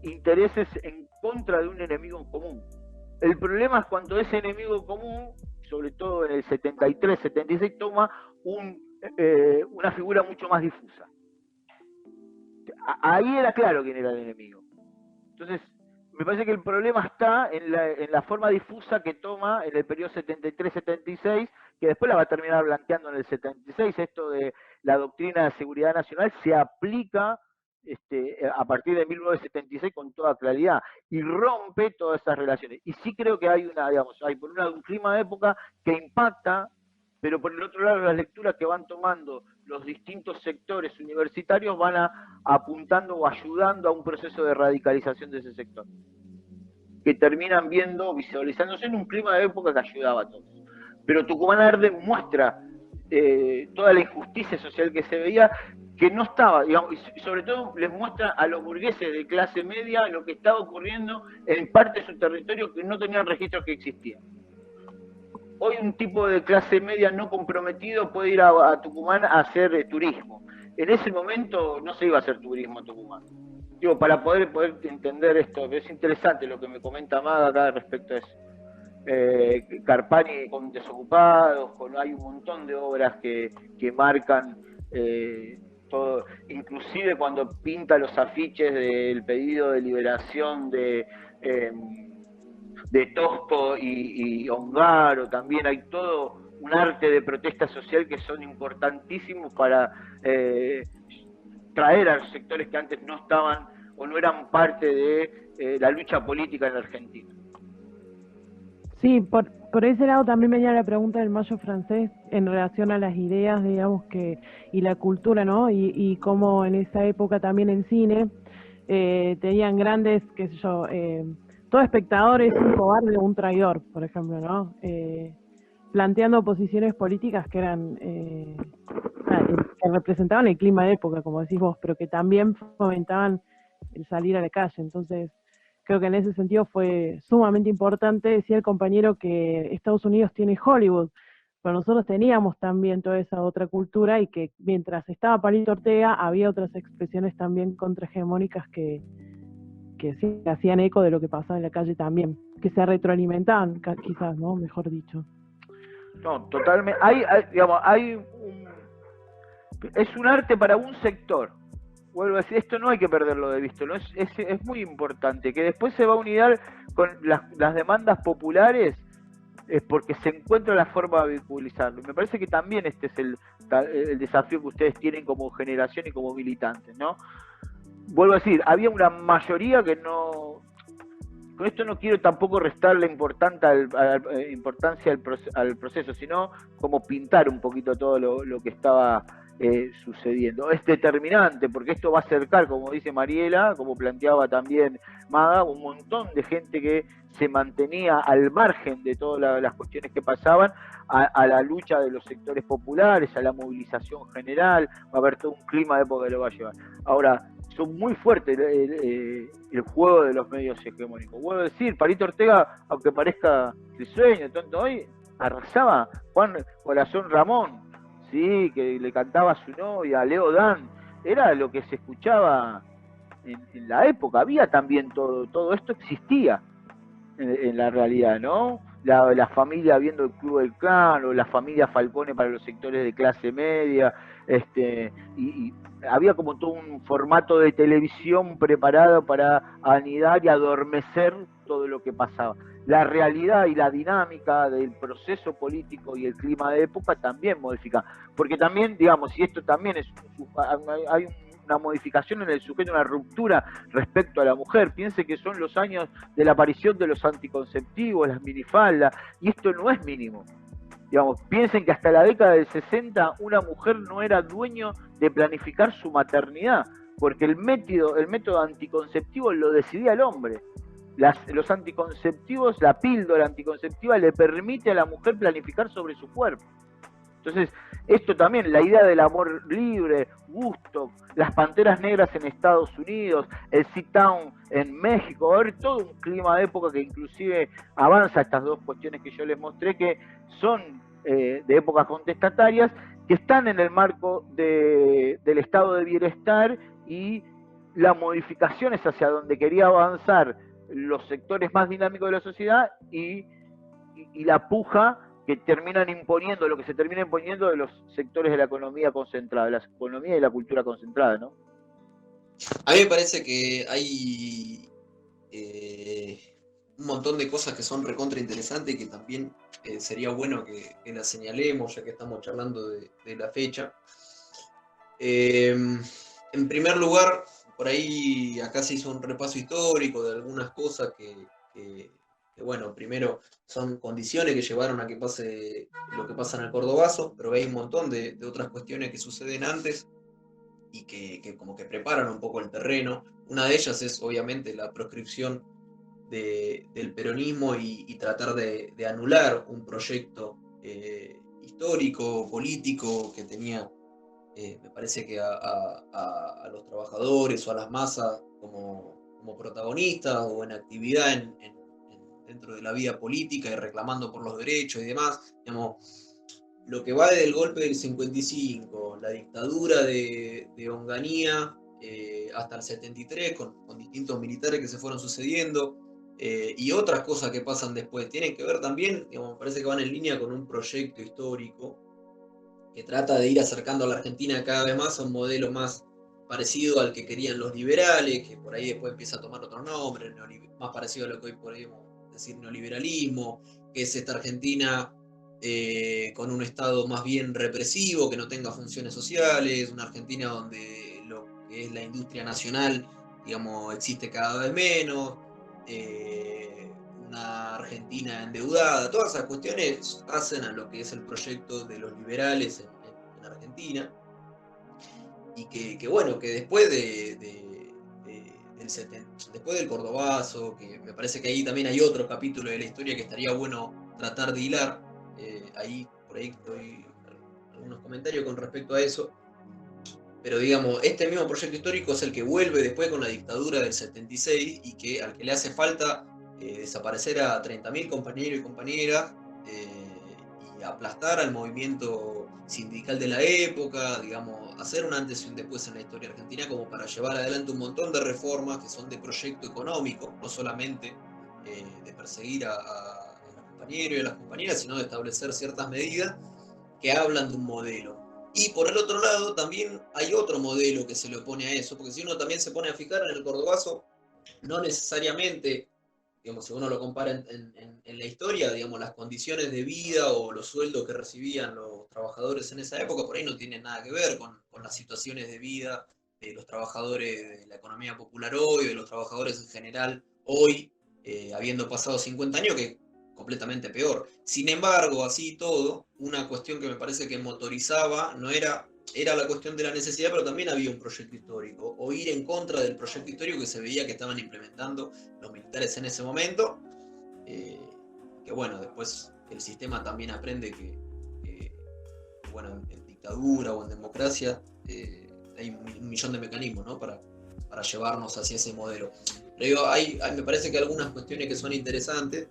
intereses en contra de un enemigo en común. El problema es cuando ese enemigo común sobre todo en el 73, 76, toma una figura mucho más difusa. Ahí era claro quién era el enemigo. Entonces, me parece que el problema está en la forma difusa que toma en el periodo 73-76, que después la va a terminar blanqueando en el 76. Esto de la doctrina de seguridad nacional se aplica a partir de 1976 con toda claridad y rompe todas esas relaciones. Y sí creo que hay hay por un lado un clima de época que impacta, pero por el otro lado las lecturas que van tomando los distintos sectores universitarios van apuntando o ayudando a un proceso de radicalización de ese sector, que terminan visualizándose en un clima de época que ayudaba a todos. Pero Tucumán Arde muestra toda la injusticia social que se veía, que no estaba, digamos, y sobre todo les muestra a los burgueses de clase media lo que estaba ocurriendo en parte de su territorio que no tenían registros que existían. Hoy un tipo de clase media no comprometido puede ir a Tucumán a hacer turismo. En ese momento no se iba a hacer turismo en Tucumán. Digo, para poder entender esto, es interesante lo que me comenta Maga acá respecto a eso. Carpani con Desocupados, hay un montón de obras que marcan todo, inclusive cuando pinta los afiches del pedido de liberación de Tosco y Ongaro, también hay todo un arte de protesta social que son importantísimos para traer a los sectores que antes no estaban o no eran parte de la lucha política en la Argentina. Sí, por ese lado también venía la pregunta del Mayo francés en relación a las ideas, digamos, y la cultura, ¿no? Y cómo en esa época también en cine tenían grandes, qué sé yo, todo espectador es un cobarde o un traidor, por ejemplo, ¿no? Planteando posiciones políticas que eran que representaban el clima de época, como decís vos, pero que también fomentaban el salir a la calle. Entonces, creo que en ese sentido fue sumamente importante. Decía el compañero que Estados Unidos tiene Hollywood, pero nosotros teníamos también toda esa otra cultura y que mientras estaba Palito Ortega había otras expresiones también contrahegemónicas que sí hacían eco de lo que pasaba en la calle también, que se retroalimentaban quizás, ¿no? Mejor dicho. No, totalmente. Es un arte para un sector. Vuelvo a decir, esto no hay que perderlo de vista, ¿no? Es muy importante, que después se va a unir con las demandas populares, porque se encuentra la forma de vinculizarlo. Me parece que también este es el desafío que ustedes tienen como generación y como militantes, ¿no? Vuelvo a decir, había una mayoría que no... Con esto no quiero tampoco restarle importancia al proceso, sino como pintar un poquito todo lo que estaba sucediendo. Es determinante porque esto va a acercar, como dice Mariela, como planteaba también Maga, un montón de gente que se mantenía al margen de todas las cuestiones que pasaban a la lucha de los sectores populares, a la movilización general. Va a haber todo un clima de época que lo va a llevar. Ahora, son muy fuertes el juego de los medios hegemónicos. Vuelvo a decir, Palito Ortega, aunque parezca risueño, tonto hoy, arrasaba Juan Corazón Ramón, sí, que le cantaba a su novia, Leo Dan, era lo que se escuchaba en la época. Había también todo esto existía en la realidad, ¿no? La familia viendo el Club del Clan, o la familia Falcone para los sectores de clase media, y había como todo un formato de televisión preparado para anidar y adormecer todo lo que pasaba. La realidad y la dinámica del proceso político y el clima de época también modifica, porque también, digamos, y esto también hay una modificación en el sujeto, una ruptura respecto a la mujer. Piense que son los años de la aparición de los anticonceptivos, las minifaldas, y esto no es mínimo. Digamos, piensen que hasta la década del 60 una mujer no era dueño de planificar su maternidad, porque el método anticonceptivo lo decidía el hombre. Los anticonceptivos, la píldora anticonceptiva le permite a la mujer planificar sobre su cuerpo. Entonces, esto también, la idea del amor libre, Woodstock, las Panteras Negras en Estados Unidos, el sit-down en México, va a haber todo un clima de época que inclusive avanza estas dos cuestiones que yo les mostré, que son de épocas contestatarias, que están en el marco del estado de bienestar y las modificaciones hacia donde quería avanzar los sectores más dinámicos de la sociedad y la puja que terminan imponiendo, lo que se termina imponiendo de los sectores de la economía concentrada, de la economía y la cultura concentrada, ¿no? A mí me parece que hay un montón de cosas que son recontra interesantes y que también sería bueno que las señalemos, ya que estamos charlando de la fecha. En primer lugar, por ahí acá se hizo un repaso histórico de algunas cosas que, bueno, primero son condiciones que llevaron a que pase lo que pasa en el Cordobazo, pero hay un montón de otras cuestiones que suceden antes y que como que preparan un poco el terreno. Una de ellas es obviamente la proscripción del peronismo y tratar de anular un proyecto histórico, político, que tenía, me parece que a los trabajadores o a las masas como protagonistas o en actividad dentro de la vida política y reclamando por los derechos y demás. Digamos, lo que va desde el golpe del 55, la dictadura de Onganía, hasta el 73, con distintos militares que se fueron sucediendo, y otras cosas que pasan después, tienen que ver también, digamos, me parece que van en línea con un proyecto histórico que trata de ir acercando a la Argentina cada vez más a un modelo más parecido al que querían los liberales, que por ahí después empieza a tomar otros nombres, más parecido a lo que hoy podríamos decir neoliberalismo, que es esta Argentina con un Estado más bien represivo, que no tenga funciones sociales, una Argentina donde lo que es la industria nacional, digamos, existe cada vez menos, una Argentina endeudada. Todas esas cuestiones hacen a lo que es el proyecto de los liberales en Argentina, y que bueno, que después después del Cordobazo, que me parece que ahí también hay otro capítulo de la historia que estaría bueno tratar de hilar, por ahí doy algunos comentarios con respecto a eso, pero digamos, este mismo proyecto histórico es el que vuelve después con la dictadura del 76 y al que le hace falta desaparecer a 30.000 compañeros y compañeras, y aplastar al movimiento sindical de la época, digamos, hacer un antes y un después en la historia argentina como para llevar adelante un montón de reformas que son de proyecto económico, no solamente de perseguir a los compañeros y a las compañeras, sino de establecer ciertas medidas que hablan de un modelo. Y por el otro lado también hay otro modelo que se le opone a eso, porque si uno también se pone a fijar en el Cordobazo, no necesariamente, digamos, si uno lo compara en la historia, digamos, las condiciones de vida o los sueldos que recibían los trabajadores en esa época, por ahí no tienen nada que ver con las situaciones de vida de los trabajadores de la economía popular hoy, o de los trabajadores en general hoy, habiendo pasado 50 años, que completamente peor. Sin embargo, así todo, una cuestión que me parece que motorizaba no era la cuestión de la necesidad, pero también había un proyecto histórico, o ir en contra del proyecto histórico que se veía que estaban implementando los militares en ese momento, que bueno, después el sistema también aprende que bueno, en dictadura o en democracia hay un millón de mecanismos, ¿no? para llevarnos hacia ese modelo. Pero digo, me parece que hay algunas cuestiones que son interesantes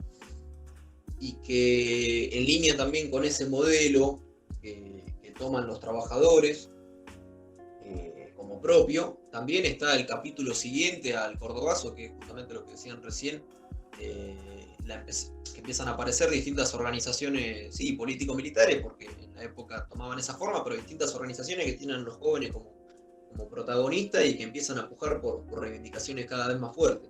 y que en línea también con ese modelo que toman los trabajadores como propio, también está el capítulo siguiente al Cordobazo, que es justamente lo que decían recién, que empiezan a aparecer distintas organizaciones, sí, político-militares, porque en la época tomaban esa forma, pero distintas organizaciones que tienen a los jóvenes como protagonistas y que empiezan a pujar por reivindicaciones cada vez más fuertes.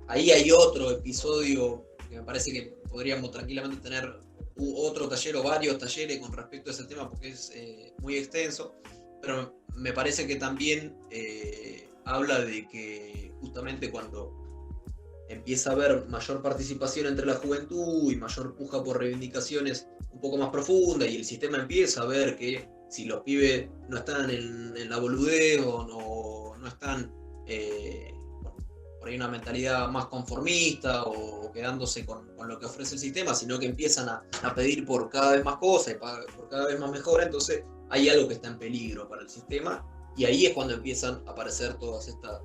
Ahí hay otro episodio que me parece que podríamos tranquilamente tener otro taller o varios talleres con respecto a ese tema, porque es muy extenso, pero me parece que también habla de que justamente cuando empieza a haber mayor participación entre la juventud y mayor puja por reivindicaciones un poco más profundas, y el sistema empieza a ver que si los pibes no están en la boludez o no están por ahí una mentalidad más conformista o quedándose con lo que ofrece el sistema, sino que empiezan a pedir por cada vez más cosas y por cada vez más mejora, entonces hay algo que está en peligro para el sistema, y ahí es cuando empiezan a aparecer todas estas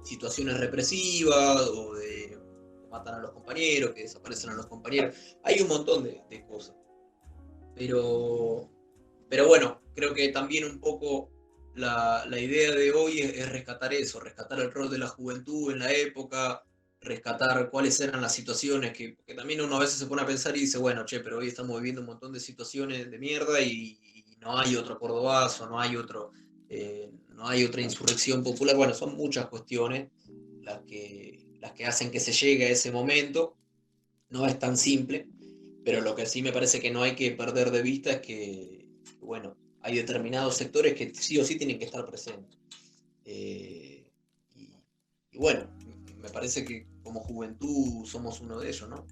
situaciones represivas o de matan a los compañeros, que desaparecen a los compañeros. Hay un montón de cosas. Pero bueno, creo que también un poco la idea de hoy es rescatar eso, rescatar el rol de la juventud en la época, rescatar cuáles eran las situaciones que también uno a veces se pone a pensar y dice, bueno, che, pero hoy estamos viviendo un montón de situaciones de mierda y no hay otro Cordobazo, no hay otra insurrección popular. Bueno, son muchas cuestiones las que hacen que se llegue a ese momento. No es tan simple, pero lo que sí me parece que no hay que perder de vista es que, bueno, hay determinados sectores que sí o sí tienen que estar presentes. Y, y bueno, me parece que como juventud somos uno de ellos, ¿no?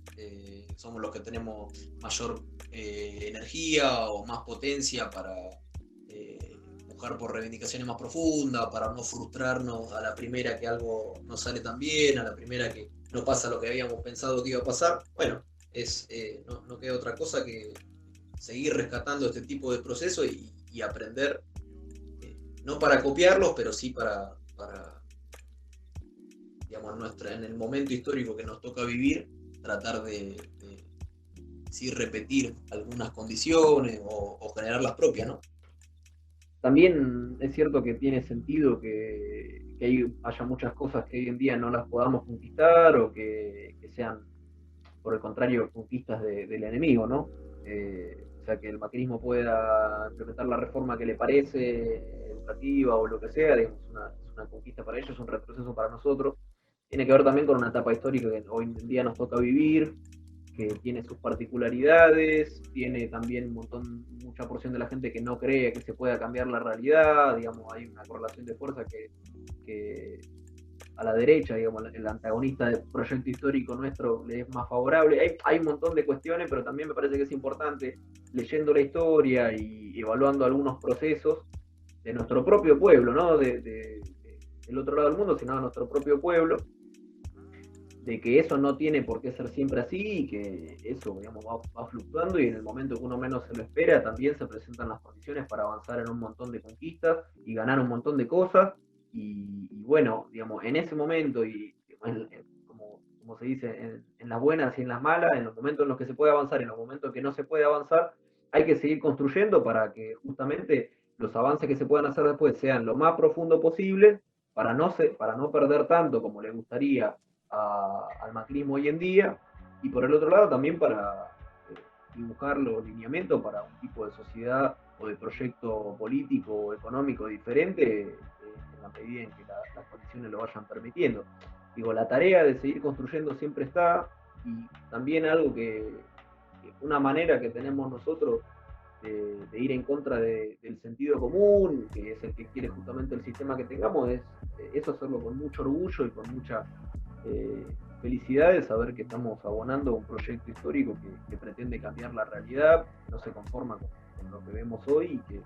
Somos los que tenemos mayor energía o más potencia para buscar por reivindicaciones más profundas, para no frustrarnos a la primera que algo no sale tan bien, a la primera que no pasa lo que habíamos pensado que iba a pasar. Bueno, no queda otra cosa que seguir rescatando este tipo de procesos y aprender, no para copiarlos, pero sí para digamos, en el momento histórico que nos toca vivir, tratar de sí repetir algunas condiciones o generar las propias, ¿no? También es cierto que tiene sentido que haya muchas cosas que hoy en día no las podamos conquistar o que sean, por el contrario, conquistas del enemigo, ¿no? O sea, que el macrismo pueda implementar la reforma que le parece, educativa o lo que sea, digamos, es una conquista para ellos, es un retroceso para nosotros. Tiene que ver también con una etapa histórica que hoy en día nos toca vivir, que tiene sus particularidades, tiene también mucha porción de la gente que no cree que se pueda cambiar la realidad, digamos, hay una correlación de fuerza que a la derecha, digamos, el antagonista del proyecto histórico nuestro le es más favorable. Hay un montón de cuestiones, pero también me parece que es importante, leyendo la historia y evaluando algunos procesos de nuestro propio pueblo, no del otro lado del mundo, sino de nuestro propio pueblo, de que eso no tiene por qué ser siempre así y que eso, digamos, va fluctuando y en el momento que uno menos se lo espera también se presentan las condiciones para avanzar en un montón de conquistas y ganar un montón de cosas y bueno, digamos, en ese momento y como se dice, en las buenas y en las malas, en los momentos en los que se puede avanzar y en los momentos en que no se puede avanzar, hay que seguir construyendo para que justamente los avances que se puedan hacer después sean lo más profundo posible para no perder tanto como le gustaría al macrismo hoy en día, y por el otro lado también para dibujar los lineamientos para un tipo de sociedad o de proyecto político o económico diferente en la medida en que las condiciones lo vayan permitiendo. Digo, la tarea de seguir construyendo siempre está, y también algo una manera que tenemos nosotros de ir en contra del sentido común, que es el que quiere justamente el sistema que tengamos, es hacerlo con mucho orgullo y con mucha felicidad de saber que estamos abonando un proyecto histórico que pretende cambiar la realidad, no se conforma con lo que vemos hoy y que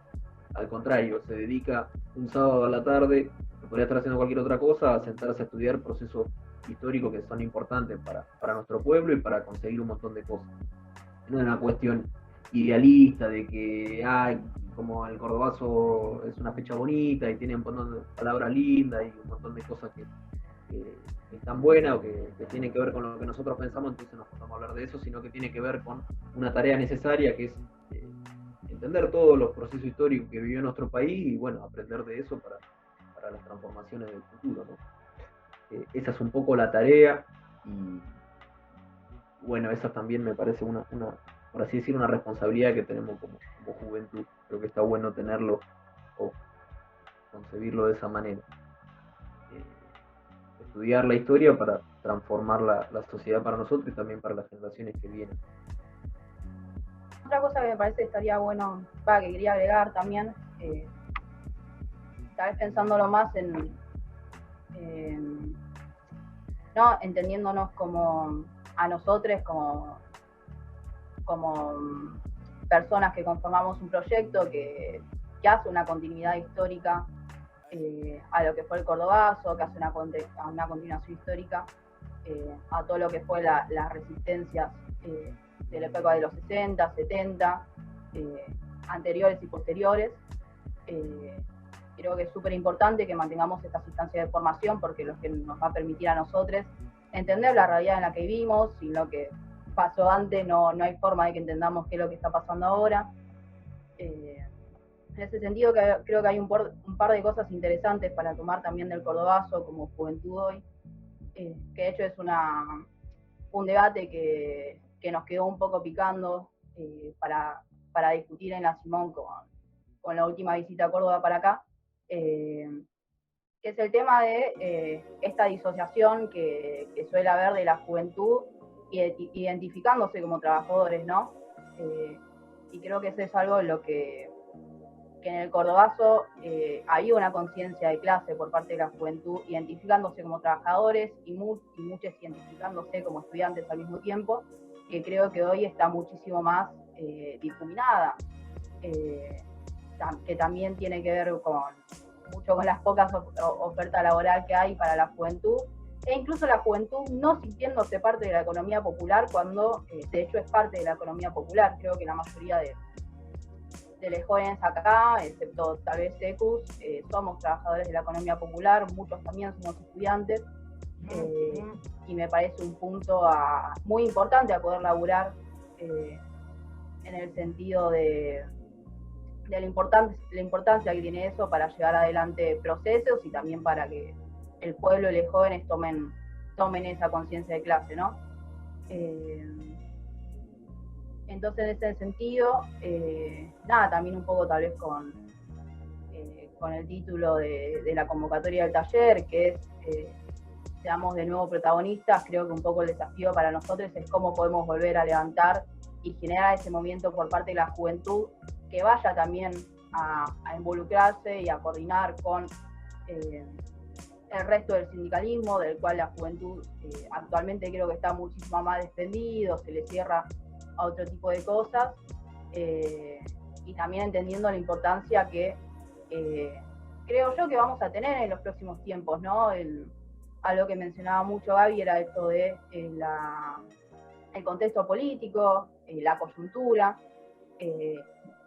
al contrario se dedica un sábado a la tarde, que podría estar haciendo cualquier otra cosa, a sentarse a estudiar procesos históricos que son importantes para nuestro pueblo y para conseguir un montón de cosas. No es una cuestión idealista de que como el Cordobazo es una fecha bonita y tiene un montón de palabras lindas y un montón de cosas que están buenas o que tienen que ver con lo que nosotros pensamos, entonces nos podemos hablar de eso, sino que tiene que ver con una tarea necesaria que es entender todos los procesos históricos que vivió nuestro país y bueno, aprender de eso para las transformaciones del futuro, ¿no? Esa es un poco la tarea y bueno, esa también me parece por así decir, una responsabilidad que tenemos como juventud. Creo que está bueno tenerlo o concebirlo de esa manera. Estudiar la historia para transformar la sociedad para nosotros y también para las generaciones que vienen. Otra cosa que me parece que estaría bueno, que quería agregar también, tal vez pensándolo más ¿no? Entendiéndonos como a nosotros como personas que conformamos un proyecto que hace una continuidad histórica a lo que fue el Cordobazo, que hace una continuación histórica a todo lo que fue las resistencias de la época de los 60, 70, anteriores y posteriores. Creo que es súper importante que mantengamos estas instancias de formación porque es lo que nos va a permitir a nosotros entender la realidad en la que vivimos y lo que pasó antes, no hay forma de que entendamos qué es lo que está pasando ahora. En ese sentido creo que hay un par de cosas interesantes para tomar también del Cordobazo como juventud hoy. que de hecho es un debate que nos quedó un poco picando para discutir en la Simón con la última visita a Córdoba para acá, que es el tema de esta disociación que suele haber de la juventud identificándose como trabajadores, ¿no? Y creo que eso es algo en lo que en el Cordobazo había una conciencia de clase por parte de la juventud, identificándose como trabajadores y muchos identificándose como estudiantes al mismo tiempo, que creo que hoy está muchísimo más difuminada, que también tiene que ver mucho con las pocas ofertas laboral que hay para la juventud, e incluso la juventud no sintiéndose parte de la economía popular cuando de hecho es parte de la economía popular. Creo que la mayoría de los jóvenes acá, excepto tal vez Secus, somos trabajadores de la economía popular, muchos también somos estudiantes, y me parece un punto muy importante a poder laburar en el sentido de la importancia que tiene eso para llevar adelante procesos y también para que el pueblo y los jóvenes tomen esa conciencia de clase, ¿no? Entonces, en ese sentido, también un poco tal vez con el título de la convocatoria del taller, que es seamos de nuevo protagonistas. Creo que un poco el desafío para nosotros es cómo podemos volver a levantar y generar ese movimiento por parte de la juventud que vaya también a involucrarse y a coordinar con el resto del sindicalismo, del cual la juventud actualmente creo que está muchísimo más desprendido, se le cierra a otro tipo de cosas, y también entendiendo la importancia que creo yo que vamos a tener en los próximos tiempos, ¿no? Algo que mencionaba mucho Gaby era esto de el contexto político, la coyuntura,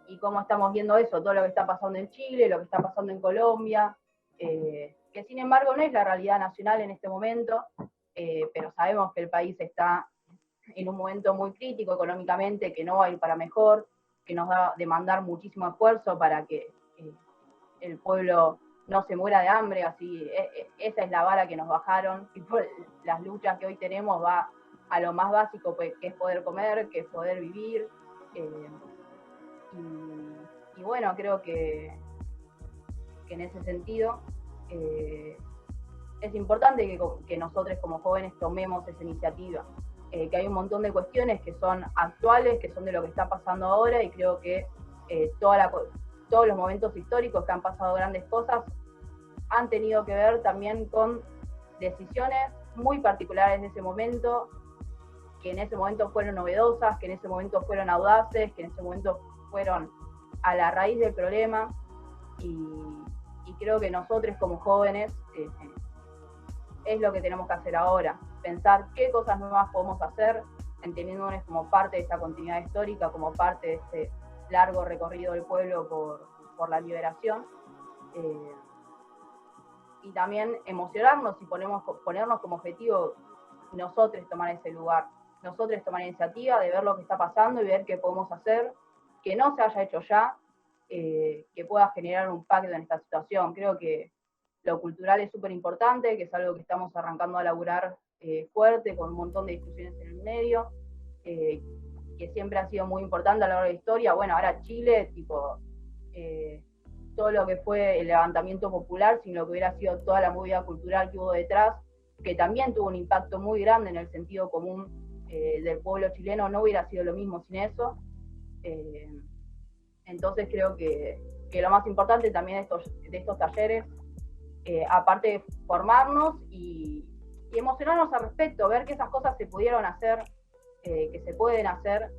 y cómo estamos viendo eso, todo lo que está pasando en Chile, lo que está pasando en Colombia, que sin embargo no es la realidad nacional en este momento, pero sabemos que el país está en un momento muy crítico económicamente, que no va a ir para mejor, que nos va a demandar muchísimo esfuerzo para que el pueblo no se muera de hambre, así esa es la vara que nos bajaron, y por las luchas que hoy tenemos va a lo más básico, pues, que es poder comer, que es poder vivir, y bueno, creo que en ese sentido es importante que nosotros como jóvenes tomemos esa iniciativa, que hay un montón de cuestiones que son actuales, que son de lo que está pasando ahora, y creo que todos los momentos históricos que han pasado grandes cosas han tenido que ver también con decisiones muy particulares de ese momento, que en ese momento fueron novedosas, que en ese momento fueron audaces, que en ese momento fueron a la raíz del problema, y creo que nosotros como jóvenes es lo que tenemos que hacer ahora, pensar qué cosas nuevas podemos hacer, entendiéndonos como parte de esta continuidad histórica, como parte de este largo recorrido del pueblo por la liberación, y también emocionarnos y ponernos como objetivo nosotros tomar ese lugar, nosotros tomar iniciativa de ver lo que está pasando y ver qué podemos hacer, que no se haya hecho ya, que pueda generar un pacto en esta situación. Creo que lo cultural es súper importante, que es algo que estamos arrancando a laburar fuerte, con un montón de discusiones en el medio, que siempre ha sido muy importante a lo largo de la historia. Bueno, ahora Chile, todo lo que fue el levantamiento popular, sin lo que hubiera sido toda la movida cultural que hubo detrás, que también tuvo un impacto muy grande en el sentido común del pueblo chileno, no hubiera sido lo mismo sin eso. Entonces creo que lo más importante también de estos talleres, aparte de formarnos y emocionarnos al respecto, ver que esas cosas se pudieron hacer, que se pueden hacer,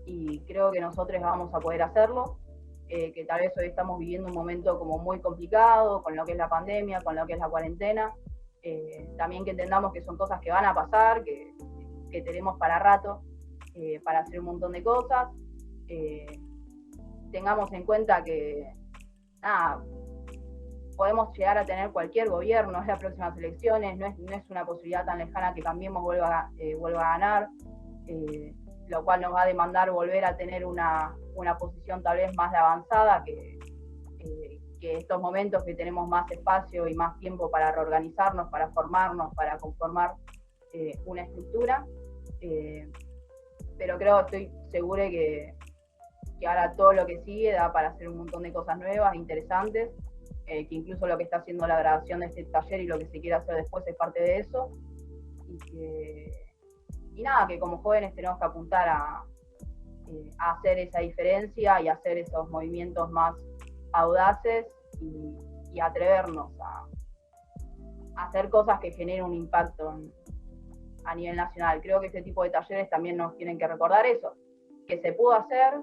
y creo que nosotros vamos a poder hacerlo, que tal vez hoy estamos viviendo un momento como muy complicado con lo que es la pandemia, con lo que es la cuarentena, también que entendamos que son cosas que van a pasar, que tenemos para rato, para hacer un montón de cosas, tengamos en cuenta que podemos llegar a tener cualquier gobierno en las próximas elecciones, no es una posibilidad tan lejana que Cambiemos vuelva a ganar, lo cual nos va a demandar volver a tener una posición tal vez más avanzada que que estos momentos que tenemos más espacio y más tiempo para reorganizarnos, para formarnos, para conformar una estructura, pero estoy segura que ahora todo lo que sigue da para hacer un montón de cosas nuevas, interesantes, que incluso lo que está haciendo la grabación de este taller y lo que se quiere hacer después es parte de eso, y nada, que como jóvenes tenemos que apuntar a hacer esa diferencia y hacer esos movimientos más audaces y atrevernos a hacer cosas que generen un impacto a nivel nacional. Creo que este tipo de talleres también nos tienen que recordar eso, que se pudo hacer,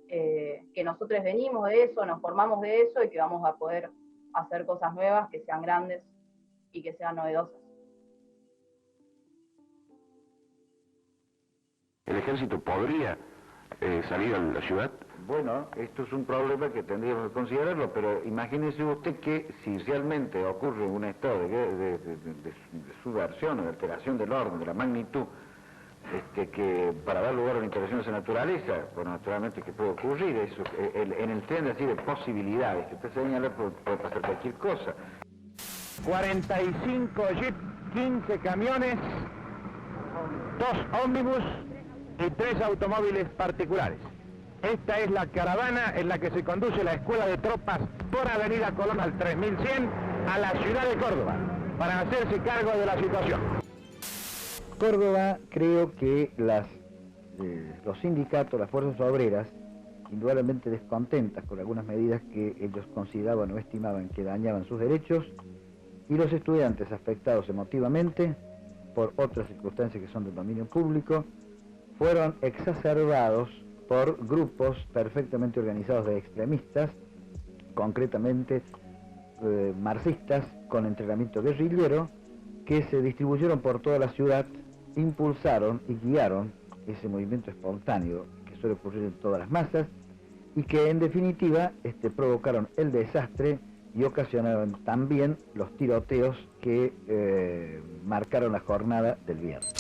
que nosotros venimos de eso, nos formamos de eso y que vamos a poder hacer cosas nuevas, que sean grandes y que sean novedosas. ¿El ejército podría salir a la ciudad? Bueno, esto es un problema que tendríamos que considerarlo, pero imagínese usted que si realmente ocurre un estado de subversión o de alteración del orden, de la magnitud, que para dar lugar a una intervención de esa naturaleza, bueno, naturalmente que puede ocurrir, eso, en el tren así de posibilidades que usted señala puede pasar cualquier cosa. 45 jeep, 15 camiones, 2 ómnibus y 3 automóviles particulares. Esta es la caravana en la que se conduce la escuela de tropas por Avenida Colón al 3100 a la ciudad de Córdoba para hacerse cargo de la situación. Córdoba, creo que los sindicatos, las fuerzas obreras, indudablemente descontentas con algunas medidas que ellos consideraban o estimaban que dañaban sus derechos, y los estudiantes afectados emotivamente por otras circunstancias que son del dominio público, fueron exacerbados por grupos perfectamente organizados de extremistas, concretamente marxistas con entrenamiento guerrillero, que se distribuyeron por toda la ciudad, impulsaron y guiaron ese movimiento espontáneo que suele ocurrir en todas las masas y que en definitiva provocaron el desastre y ocasionaron también los tiroteos que marcaron la jornada del viernes.